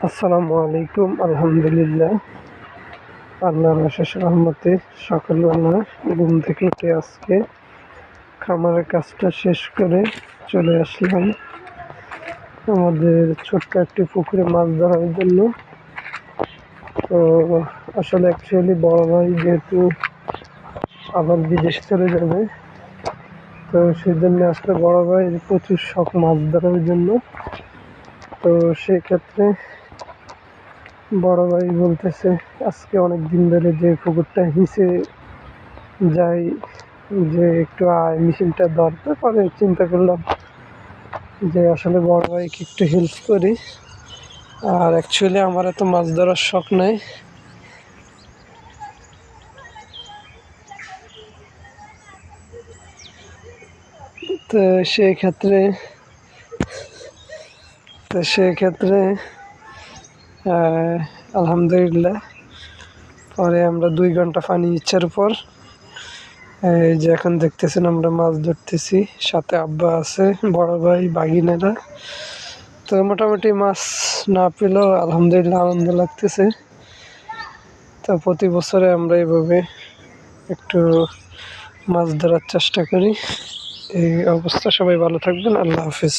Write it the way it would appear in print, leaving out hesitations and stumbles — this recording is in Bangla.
আসসালামু আলাইকুম। আলহামদুলিল্লাহ, আল্লাহর অশেষ রহমতে সকালবেলা ঘুম থেকে উঠে আজকে খামারের কাজটা শেষ করে চলে আসলাম আমাদের ছোট্ট একটি পুকুরে মাছ ধরার জন্য। তো আসলে অ্যাকচুয়ালি বড় ভাই যেহেতু আবার বিদেশ চলে যাবে, তো সেই জন্য আসলে বড় ভাইয়ের প্রচুর শখ মাছ ধরার জন্য। তো সেক্ষেত্রে বড় ভাই বলতেছে আজকে অনেক দিন ধরে যে পুকুরটা হিসে যাই, যে একটু আয় মেশিনটা দরকার পরে চিন্তা করলাম যে আসলে বড় ভাইকে একটু হেল্প করি। আর অ্যাকচুয়ালি আমার এত মাছ ধরার শখ নাই, তো সেই ক্ষেত্রে তো সেক্ষেত্রে আলহামদুলিল্লাহ পরে আমরা 2 ঘন্টা পানি ইচ্ছার পর এই যে এখন দেখতেছেন আমরা মাছ ধরতেছি, সাথে আব্বা আছে, বড় ভাই, বাগিনেরা। তো মোটামুটি মাছ না পেলেও আলহামদুলিল্লাহ আনন্দ লাগতেছে। তো প্রতি বছরে আমরা এইভাবে একটু মাছ ধরার চেষ্টা করি। এই অবস্থা, সবাই ভালো থাকবেন, আল্লাহ হাফিজ।